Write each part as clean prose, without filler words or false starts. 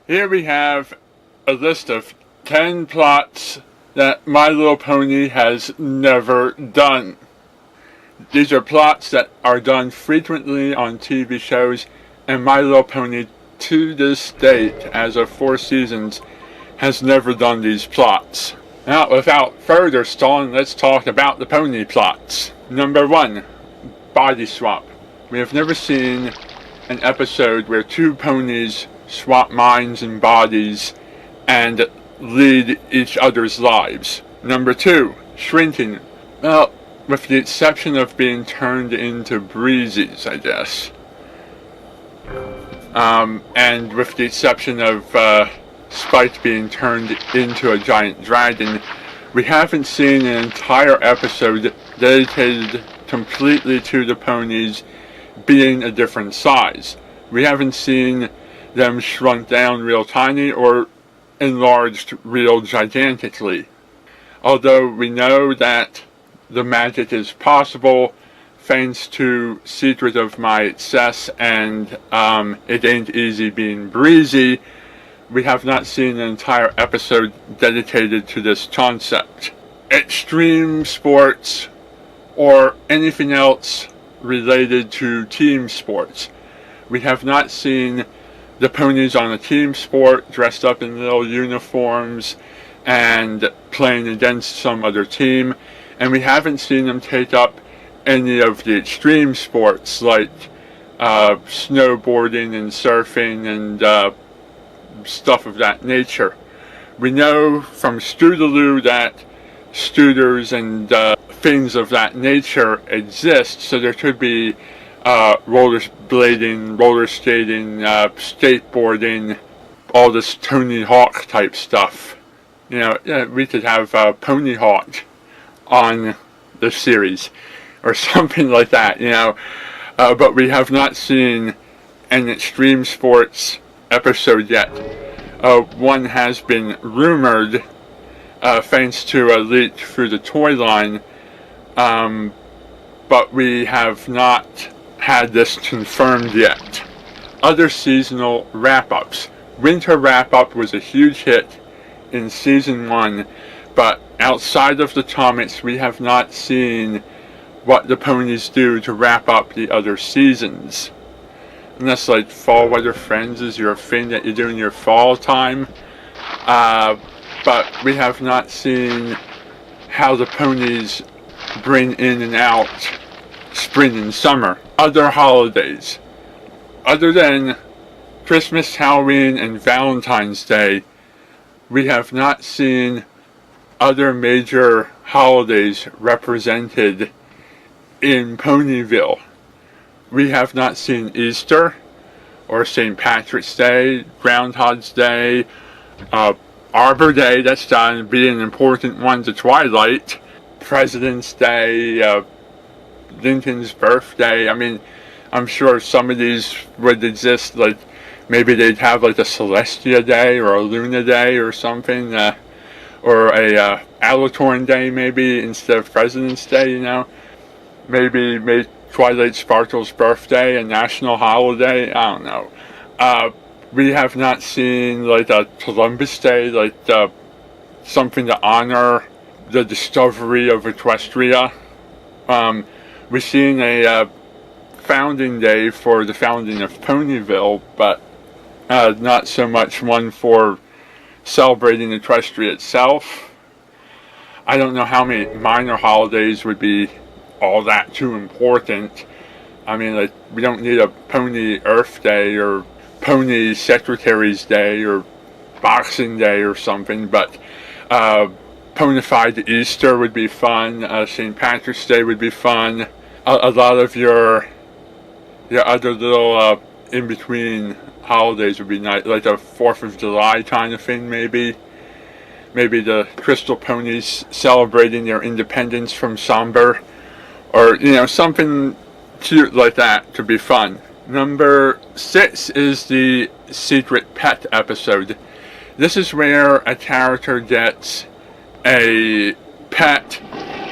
Here we have a list of 10 plots that My Little Pony has never done. These are plots that are done frequently on TV shows, and My Little Pony, to this date, as of 4 seasons, has never done these plots. Now, without further stalling, let's talk about the pony plots. Number 1, body swap. We have never seen an episode where two ponies swap minds and bodies and lead each other's lives. Number 2, shrinking. Well, with the exception of being turned into breezies, I guess. And with the exception of Spike being turned into a giant dragon, we haven't seen an entire episode dedicated completely to the ponies being a different size. We haven't seen them shrunk down real tiny or enlarged real gigantically. Although we know that the magic is possible thanks to Secret of My Excess and It Ain't Easy Being Breezy, we have not seen an entire episode dedicated to this concept. Extreme sports or anything else related to team sports. We have not seen the ponies on a team sport dressed up in little uniforms and playing against some other team, and we haven't seen them take up any of the extreme sports like snowboarding and surfing and stuff of that nature. We know from Scootaloo that scooters and things of that nature exist, so there could be rollerblading, roller skating, skateboarding, all this Tony Hawk type stuff. You know, we could have Pony Hawk on the series or something like that, you know. But we have not seen an extreme sports episode yet. One has been rumored thanks to a leak through the toy line, but we have not had this confirmed yet. Other seasonal wrap-ups. Winter Wrap-Up was a huge hit in Season 1, but outside of the comics, we have not seen what the ponies do to wrap up the other seasons. Unless, like, Fall Weather Friends is your thing that you do in your fall time. But we have not seen how the ponies bring in and out spring and summer. Other holidays. Other than Christmas, Halloween, and Valentine's Day, we have not seen other major holidays represented in Ponyville. We have not seen Easter, or St. Patrick's Day, Groundhog's Day, Arbor Day, that's going to be an important one to Twilight, President's Day, Lincoln's birthday. I mean, I'm sure some of these would exist, like maybe they'd have like a Celestia Day or a Luna Day or something, or a Alatorn Day maybe instead of President's Day, you know. Maybe make Twilight Sparkle's birthday a national holiday, I don't know. We have not seen like a Columbus Day, like something to honor the discovery of Equestria. We've seen a founding day for the founding of Ponyville, but not so much one for celebrating Equestria itself. I don't know how many minor holidays would be all that too important. I mean, like, we don't need a Pony Earth Day or Pony Secretary's Day or Boxing Day or something, but Ponyfied Easter would be fun. St. Patrick's Day would be fun. A lot of your other little in-between holidays would be nice, like a 4th of July kind of thing, maybe. Maybe the Crystal Ponies celebrating their independence from Somber, or, you know, something cute like that could be fun. Number 6 is the Secret Pet episode. This is where a character gets a pet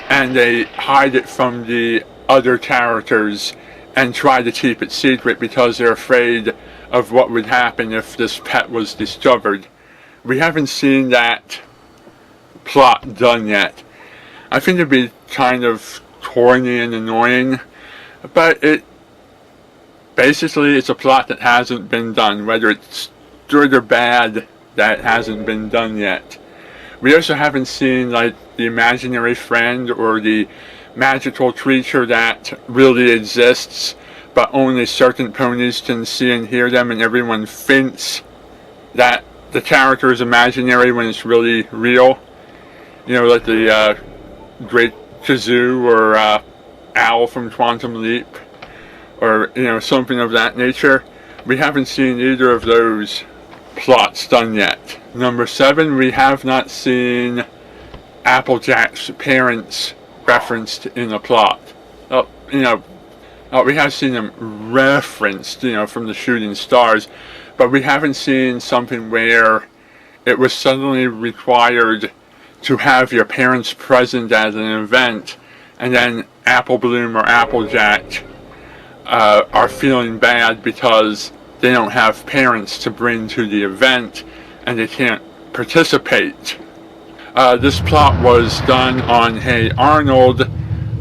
and they hide it from the other characters and try to keep it secret because they're afraid of what would happen if this pet was discovered. We haven't seen that plot done yet. I think it'd be kind of corny and annoying, but it's a plot that hasn't been done, whether it's good or bad, that hasn't been done yet. We also haven't seen like the imaginary friend or the magical creature that really exists, but only certain ponies can see and hear them, and everyone thinks that the character is imaginary when it's really real. You know, like the Great Kazoo or Owl from Quantum Leap, or something of that nature. We haven't seen either of those plots done yet. Number 7, we have not seen Applejack's parents referenced in the plot. We have seen them referenced, from the Shooting Stars, but we haven't seen something where it was suddenly required to have your parents present at an event, and then Apple Bloom or Applejack are feeling bad because they don't have parents to bring to the event and they can't participate. This plot was done on Hey Arnold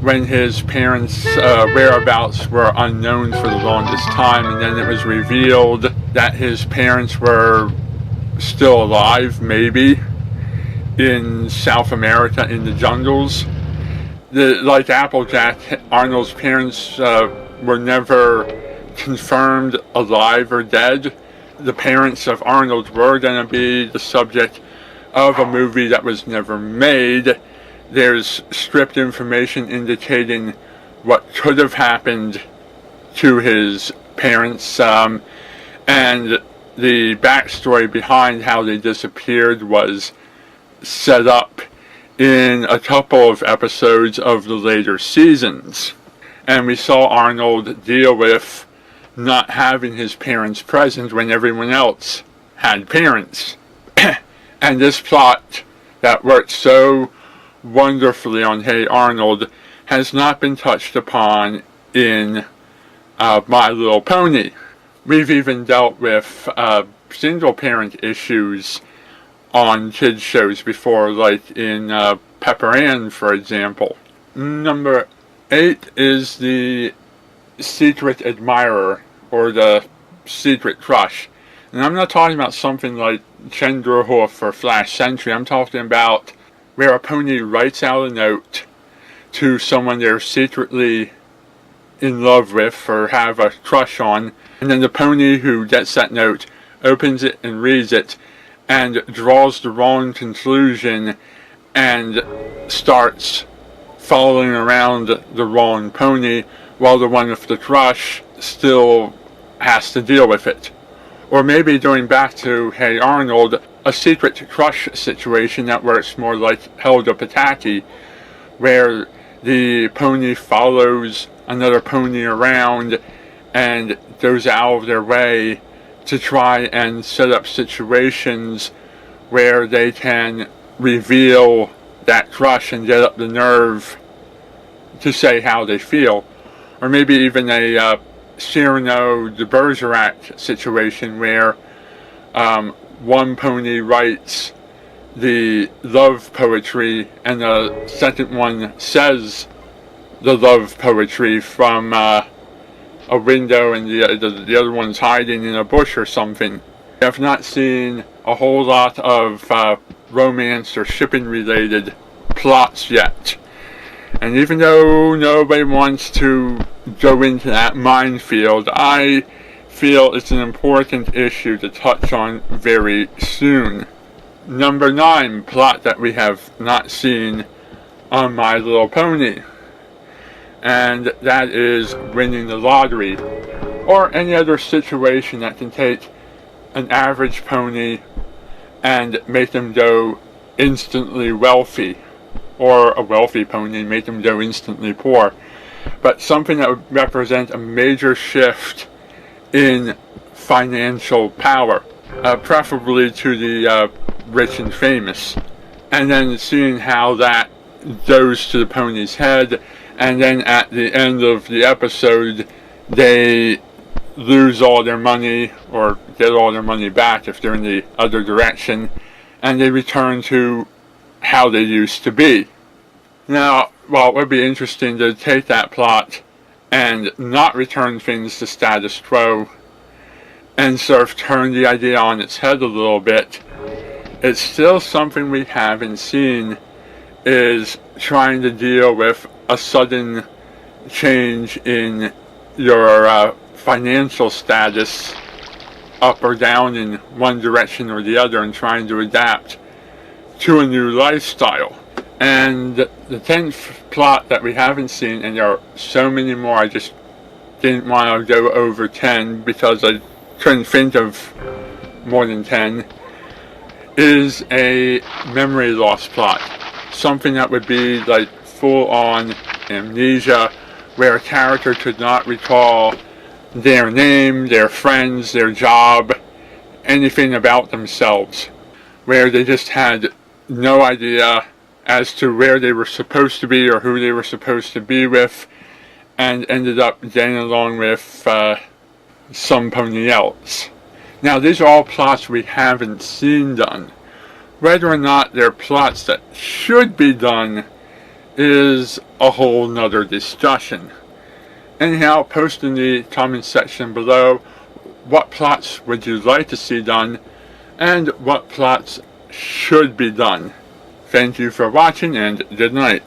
when his parents' whereabouts were unknown for the longest time, and then it was revealed that his parents were still alive, maybe, in South America in the jungles. Like Applejack, Arnold's parents were never confirmed alive or dead. The parents of Arnold were going to be the subject of a movie that was never made. There's script information indicating what could have happened to his parents, and the backstory behind how they disappeared was set up in a couple of episodes of the later seasons. And we saw Arnold deal with not having his parents present when everyone else had parents. And this plot that worked so wonderfully on Hey Arnold has not been touched upon in My Little Pony. We've even dealt with single parent issues on kids shows before, like in Pepper Ann, for example. Number 8 is the secret admirer, or the secret crush. And I'm not talking about something like Chandrahoof or Flash Sentry. I'm talking about where a pony writes out a note to someone they're secretly in love with or have a crush on, and then the pony who gets that note opens it and reads it and draws the wrong conclusion and starts following around the wrong pony while the one with the crush still has to deal with it. Or maybe going back to Hey Arnold, a secret crush situation that works more like Helga Pataki, where the pony follows another pony around and goes out of their way to try and set up situations where they can reveal that crush and get up the nerve to say how they feel. Or maybe even a Cyrano de Bergerac situation where one pony writes the love poetry and the second one says the love poetry from a window, and the other one's hiding in a bush or something. I have not seen a whole lot of romance or shipping related plots yet. And even though nobody wants to go into that minefield, I feel it's an important issue to touch on very soon. Number 9 plot that we have not seen on My Little Pony, and that is winning the lottery, or any other situation that can take an average pony and make them go instantly wealthy, or a wealthy pony and make them go instantly poor. But something that would represent a major shift in financial power, preferably to the rich and famous. And then seeing how that goes to the pony's head, and then at the end of the episode they lose all their money or get all their money back if they're in the other direction, and they return to how they used to be. Now, while it would be interesting to take that plot and not return things to status quo and sort of turn the idea on its head a little bit, it's still something we haven't seen, is trying to deal with a sudden change in your financial status up or down in one direction or the other, and trying to adapt to a new lifestyle. And the 10th plot that we haven't seen, and there are so many more, I just didn't want to go over 10 because I couldn't think of more than 10, is a memory loss plot. Something that would be like full-on amnesia, where a character could not recall their name, their friends, their job, anything about themselves, where they just had no idea as to where they were supposed to be or who they were supposed to be with, and ended up getting along with somebody else. Now, these are all plots we haven't seen done. Whether or not they're plots that should be done is a whole nother discussion. Anyhow, post in the comment section below what plots would you like to see done and what plots should be done. Thank you for watching, and good night.